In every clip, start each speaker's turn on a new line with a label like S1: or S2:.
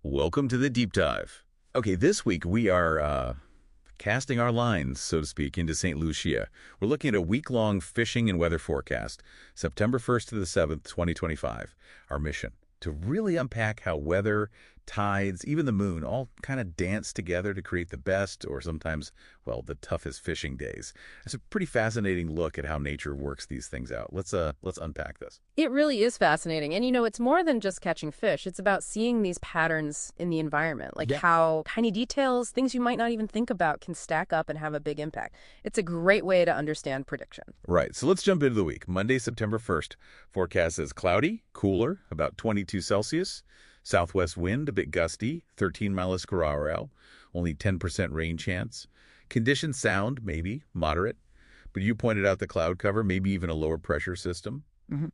S1: Welcome to the deep dive. Okay, this week we are casting our lines, so to speak, into St. Lucia. We're looking at a week-long fishing and weather forecast, September 1st to the 7th, 2025. Our mission, to really unpack how weather, tides, even the moon, all kind of dance together to create the best, or sometimes, well, the toughest fishing days. It's a pretty fascinating look at how nature works these things out. Let's unpack this.
S2: It really is fascinating. And it's more than just catching fish. It's about seeing these patterns in the environment, like
S1: Yeah.
S2: how tiny details, things you might not even think about, can stack up and have a big impact. It's a great way to understand prediction.
S1: Right, so let's jump into the week. Monday, September 1st. Forecast is cloudy, cooler, about 22 Celsius. Southwest wind, a bit gusty, 13 miles per hour, only 10% rain chance. Conditions sound, maybe, moderate. But you pointed out the cloud cover, maybe even a lower pressure system.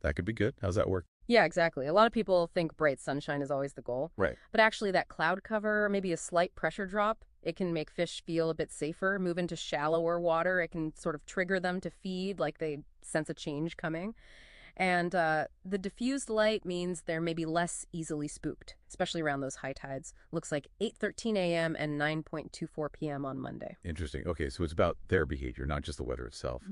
S1: That could be good. How's that work?
S2: Yeah, exactly. A lot of people think bright sunshine is always the goal.
S1: Right.
S2: But actually, that cloud cover, maybe a slight pressure drop, it can make fish feel a bit safer, move into shallower water. It can sort of trigger them to feed, like they sense a change coming. And the diffused light means they're maybe less easily spooked, especially around those high tides. Looks like 8:13 a.m. and 9:24 p.m. on Monday.
S1: Interesting. Okay, so it's about their behavior, not just the weather itself.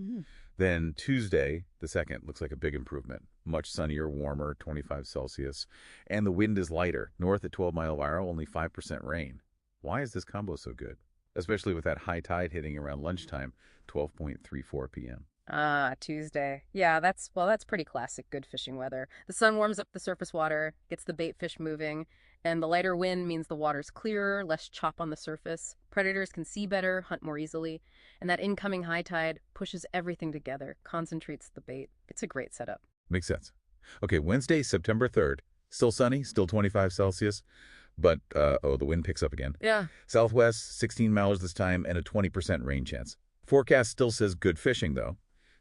S1: Then Tuesday, the 2nd, looks like a big improvement. Much sunnier, warmer, 25 Celsius. And the wind is lighter. North at 12 mile per hour, only 5% rain. Why is this combo so good? Especially with that high tide hitting around lunchtime, 12:34 p.m.
S2: Tuesday. Yeah, that's pretty classic good fishing weather. The sun warms up the surface water, gets the bait fish moving, and the lighter wind means the water's clearer, less chop on the surface. Predators can see better, hunt more easily, and that incoming high tide pushes everything together, concentrates the bait. It's a great setup.
S1: Makes sense. Okay, Wednesday, September 3rd. Still sunny, still 25 Celsius, but, the wind picks up again.
S2: Yeah.
S1: Southwest, 16 miles this time, and a 20% rain chance. Forecast still says good fishing, though.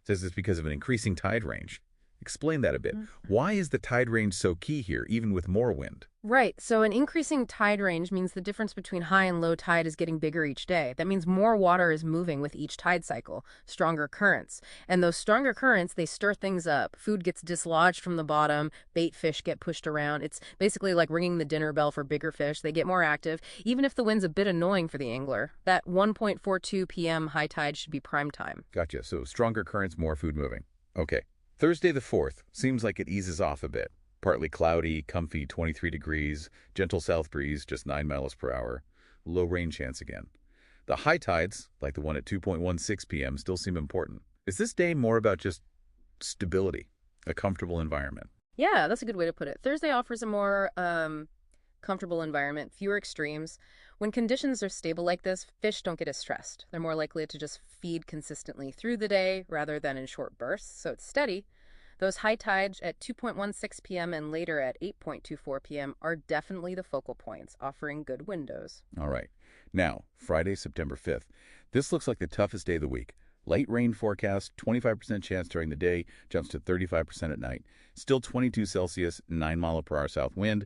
S1: Says it's because of an increasing tide range. Explain that a bit. Why is the tide range so key here, even with more wind?
S2: Right. So an increasing tide range means the difference between high and low tide is getting bigger each day. That means more water is moving with each tide cycle, stronger currents. And those stronger currents, they stir things up. Food gets dislodged from the bottom, bait fish get pushed around. It's basically like ringing the dinner bell for bigger fish. They get more active, even if the wind's a bit annoying for the angler. That 1:42 p.m. high tide should be prime time.
S1: Gotcha. So stronger currents, more food moving. Okay. Thursday the 4th. Seems like it eases off a bit. Partly cloudy, comfy 23 degrees, gentle south breeze, just 9 miles per hour. Low rain chance again. The high tides, like the one at 2:16 p.m., still seem important. Is this day more about just stability, a comfortable environment?
S2: Yeah, that's a good way to put it. Thursday offers a more comfortable environment, fewer extremes. When conditions are stable like this, fish don't get as stressed. They're more likely to just feed consistently through the day rather than in short bursts, so it's steady. Those high tides at 2:16 p.m. and later at 8:24 p.m. are definitely the focal points, offering good windows.
S1: All right. Now, Friday, September 5th. This looks like the toughest day of the week. Light rain forecast, 25% chance during the day, jumps to 35% at night. Still 22 Celsius, 9 mile per hour south wind.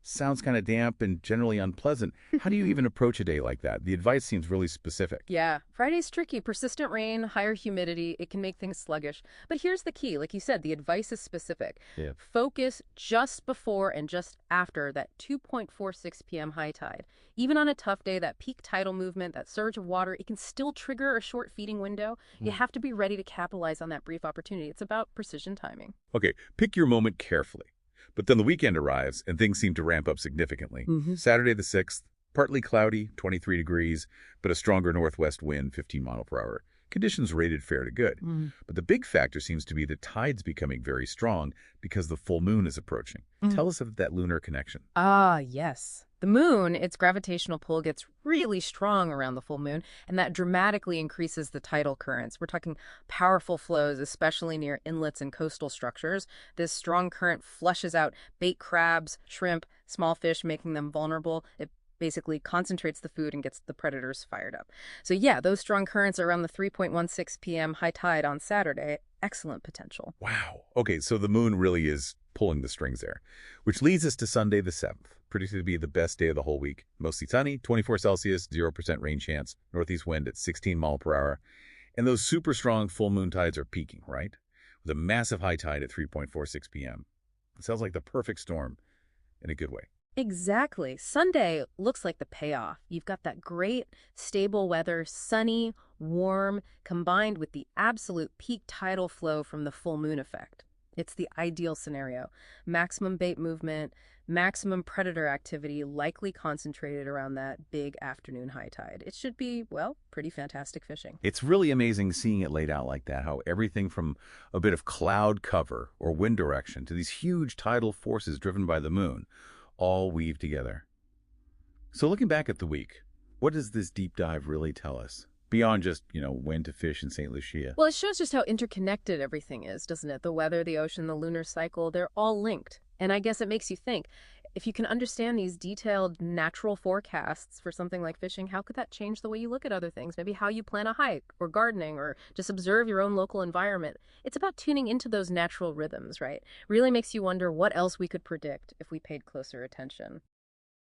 S1: Sounds kind of damp and generally unpleasant. How do you even approach a day like that? The advice seems really specific.
S2: Yeah, Friday's tricky. Persistent rain, higher humidity, it can make things sluggish. But here's the key. Like you said, the advice is specific.
S1: Yeah.
S2: Focus just before and just after that 2:46 p.m. high tide. Even on a tough day, that peak tidal movement, that surge of water, it can still trigger a short feeding window. You have to be ready to capitalize on that brief opportunity. It's about precision timing.
S1: Okay, pick your moment carefully. But then the weekend arrives, and things seem to ramp up significantly. Saturday the 6th, partly cloudy, 23 degrees, but a stronger northwest wind, 15 mile per hour. Conditions rated fair to good. But the big factor seems to be the tides becoming very strong because the full moon is approaching. Tell us of that lunar connection.
S2: Ah, yes. The moon, its gravitational pull gets really strong around the full moon, and that dramatically increases the tidal currents. We're talking powerful flows, especially near inlets and coastal structures. This strong current flushes out bait crabs, shrimp, small fish, making them vulnerable. It basically concentrates the food and gets the predators fired up. So yeah, those strong currents around the 3:16 p.m. high tide on Saturday, excellent potential.
S1: Wow. Okay, so the moon really is pulling the strings there, which leads us to Sunday the 7th. Predicted to be the best day of the whole week. Mostly sunny, 24 Celsius, 0% rain chance, northeast wind at 16 mile per hour. And those super strong full moon tides are peaking, right? With a massive high tide at 3:46 p.m. It sounds like the perfect storm in a good way.
S2: Exactly. Sunday looks like the payoff. You've got that great, stable weather, sunny, warm, combined with the absolute peak tidal flow from the full moon effect. It's the ideal scenario. Maximum bait movement, maximum predator activity, likely concentrated around that big afternoon high tide. It should be, well, pretty fantastic fishing.
S1: It's really amazing seeing it laid out like that, how everything from a bit of cloud cover or wind direction to these huge tidal forces driven by the moon all weave together. So looking back at the week, what does this deep dive really tell us? Beyond just, when to fish in St. Lucia.
S2: Well, it shows just how interconnected everything is, doesn't it? The weather, the ocean, the lunar cycle, they're all linked. And I guess it makes you think, if you can understand these detailed natural forecasts for something like fishing, how could that change the way you look at other things? Maybe how you plan a hike or gardening or just observe your own local environment. It's about tuning into those natural rhythms, right? Really makes you wonder what else we could predict if we paid closer attention.